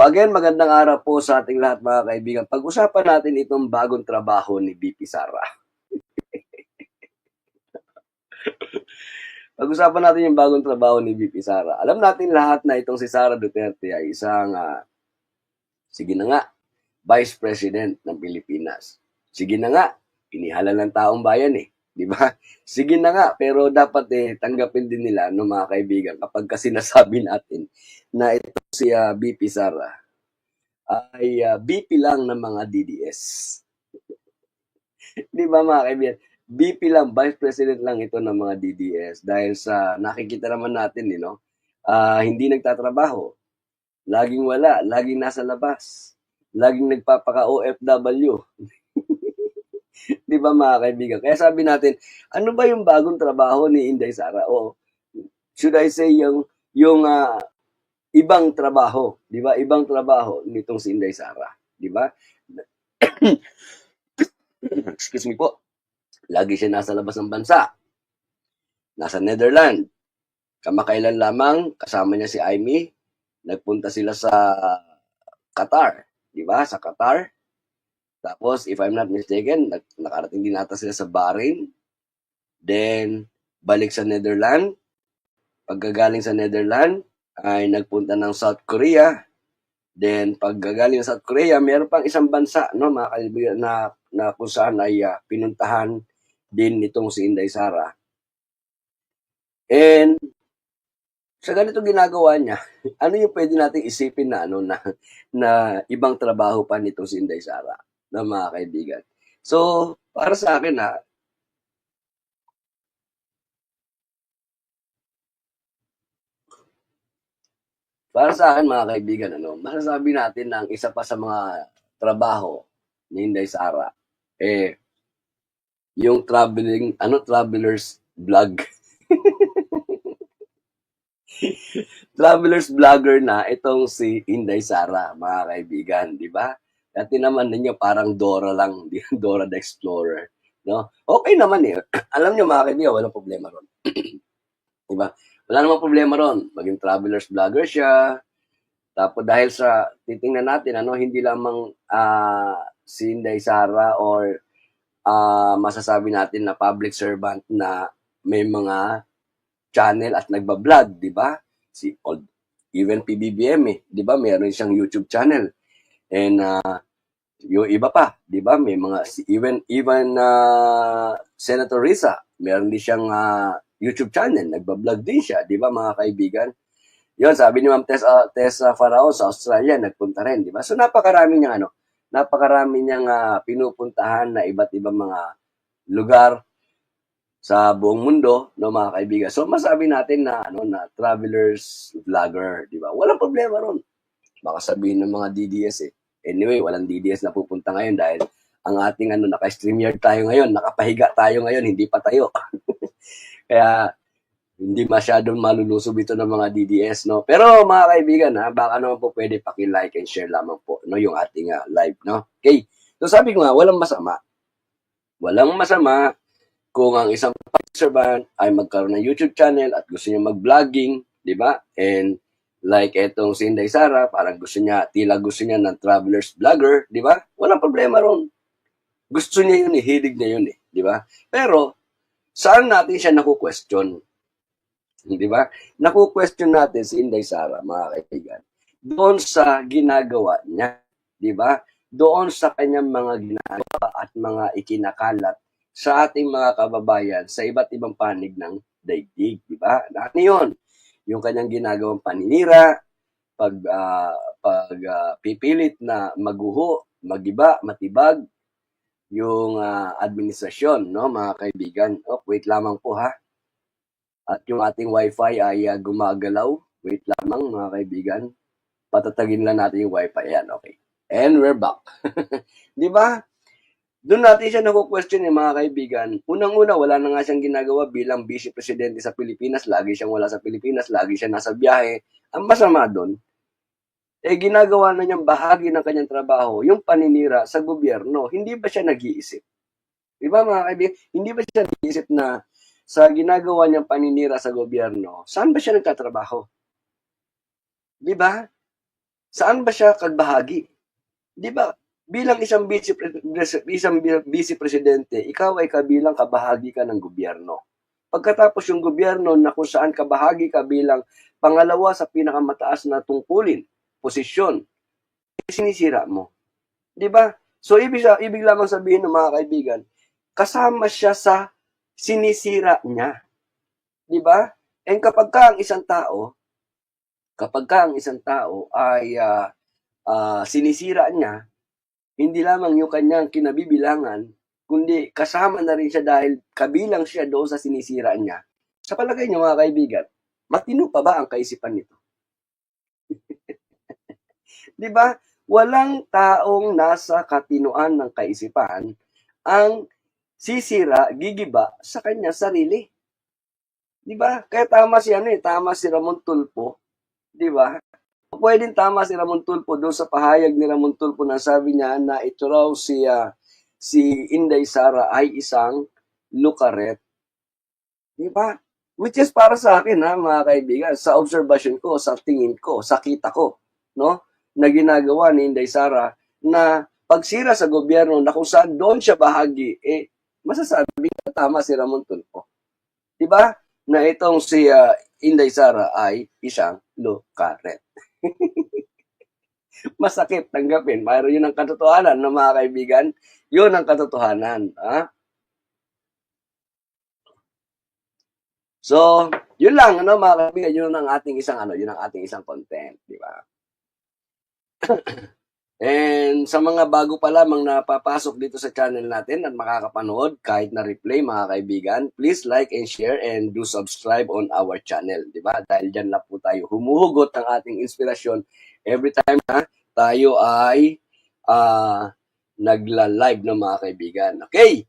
again, magandang araw po sa ating lahat mga kaibigan. Pag-usapan natin itong bagong trabaho ni VP Sara. Pag-usapan natin yung bagong trabaho ni VP Sara. Alam natin lahat na itong si Sara Duterte ay isang, sige na nga, Vice President ng Pilipinas. Sige na nga, inihalal ng taong bayan eh. Di ba? Sige na nga, pero dapat tanggapin din nila no mga kaibigan kapag kasi nasabi natin na ito si VP Sara ay BP lang ng mga DDS. Di ba mga kaibigan? BP lang, Vice President lang ito ng mga DDS dahil sa nakikita naman natin, hindi nagtatrabaho, laging wala, laging nasa labas, laging nagpapaka-OFW. Di ba mga kaibigan? Kaya sabi natin, ano ba yung bagong trabaho ni Inday Sara? O should I say yung ibang trabaho, di ba? Ibang trabaho nitong si Inday Sara, di ba? Excuse me po. Lagi siya nasa labas ng bansa. Nasa Netherlands. Kamakailan lamang, kasama niya si Amy, nagpunta sila sa Qatar. Di ba? Sa Qatar. Tapos, if I'm not mistaken, nakarating din nata sila sa Bahrain. Then, balik sa Netherlands. Pagkagaling sa Netherlands, ay nagpunta ng South Korea. Then, pagkagaling sa South Korea, meron pang isang bansa, no, mga kaibigan, na kung saan ay pinuntahan din itong si Inday Sara. And sa ganito ginagawa niya, ano yung pwede nating isipin na na ibang trabaho pa nitong si Inday Sara, na mga kaibigan. So, para sa akin mga kaibigan, masasabi natin na ang isa pa sa mga trabaho ni Inday Sara yung travelers vlog. Travelers vlogger na itong si Inday Sara, mga kaibigan, di ba? Dati naman ninyo parang Dora lang, Dora the Explorer, no? Okay naman eh. Alam niyo mga kaibigan, walang problema ron. Di ba? Wala namang problema ron. Maging travelers vlogger siya. Tapos dahil sa titingnan natin, hindi lamang si Inday Sara or masasabi natin na public servant na may mga channel at nagba-vlog, di ba? Even PBBM di ba? Meron siyang YouTube channel. And yung iba pa, di ba? May mga even Senator Risa, meron din siyang YouTube channel, nagba-vlog din siya, di ba mga kaibigan? Yun, sabi ni Ma'am Tessa Farao sa Australia, nagpunta rin, di ba? So napakarami niyang pinupuntahan na iba't ibang mga lugar sa buong mundo, no mga kaibigan. So masabi natin na travelers vlogger, di ba? Walang problema ron. Baka sabihin ng mga DDS Anyway, walang DDS na pupunta ngayon dahil ang ating naka-StreamYard tayo ngayon, nakapahiga tayo ngayon, hindi pa tayo. Kaya hindi masyadong malulusob ito ng mga DDS, no? Pero mga kaibigan, baka naman po pwede paki-like and share lamang po, no, yung ating live, no? Okay. So sabi ko nga, walang masama. Walang masama kung ang isang public servant ay magkaroon ng YouTube channel at gusto niya mag-vlogging, di ba? And like etong si Inday Sara, parang tila gusto niya ng travelers vlogger, di ba? Walang problema ron. Gusto niya yun hilig niya yun di ba? Pero, saan natin siya naku-question? Di ba? Naku-question natin si Inday Sara, mga kaibigan. Doon sa ginagawa niya, di ba? Doon sa kanyang mga ginagawa at mga ikinakalat sa ating mga kababayan sa iba't ibang panig ng daigdig, di ba? Ano yun? Yung kanyang ginagawang paninira, pipilit na maguho, magiba, matibag, yung administrasyon, no, mga kaibigan. Wait lamang po ha. At yung ating wifi ay gumagalaw. Wait lamang mga kaibigan. Patatagin lang natin yung wifi. Ayan, okay. And we're back. Di ba? Doon natin siya naku-question mga kaibigan. Unang-una, wala na nga siyang ginagawa bilang vice presidente sa Pilipinas. Lagi siyang wala sa Pilipinas. Lagi siya nasa biyahe. Ang masama doon, ginagawa na niyang bahagi ng kanyang trabaho, yung paninira sa gobyerno. Hindi ba siya nag-iisip? Di ba mga kaibigan? Hindi ba siya nag-iisip na sa ginagawa niyang paninira sa gobyerno, saan ba siya nagtatrabaho? Di ba? Saan ba siya kagbahagi? Di ba? Bilang isang vice presidente, ikaw ay kabilang kabahagi ka ng gobyerno. Pagkatapos yung gobyerno na kung saan kabahagi ka bilang pangalawa sa pinakamataas na tungkulin, posisyon, sinisira mo. Di ba? So, ibig lamang sabihin ng mga kaibigan, kasama siya sa sinisira niya. Di ba? And kapag ka ang isang tao ay sinisira niya, hindi lamang yung kanyang kinabibilangan, kundi kasama na rin siya dahil kabilang siya doon sa sinisira niya. Sa palagay niyo mga kaibigan, matino pa ba ang kaisipan nito? Di ba? Walang taong nasa katinoan ng kaisipan ang sisira, gigiba sa kanya sarili. Di ba? Kaya tama si Ramon Tulfo, di ba? Pwedeng tama si Ramon Tulfo doon sa pahayag ni Ramon Tulfo na sabi niya na ito raw si Inday Sara ay isang lukaret. Di ba? Which is para sa akin mga kaibigan, sa observation ko, sa tingin ko, sa kita ko, no? Na ginagawa ni Inday Sara na pagsira sa gobyerno na kung saan doon siya bahagi, masasabi na tama si Ramon Tulfo. Di ba? Na itong si Inday Sara ay isang lukaret. Masakit tanggapin. Pero yun ang katotohanan ng mga kaibigan. Yun ang katotohanan. So, yun lang, mga kaibigan, yun ang ating isang content, di ba? And sa mga bago pa lamang napapasok dito sa channel natin at makakapanood kahit na replay mga kaibigan, please like and share and do subscribe on our channel, di ba? Dahil dyan na po tayo humuhugot ng ating inspirasyon every time na tayo ay nagla-live ng mga kaibigan. Okay?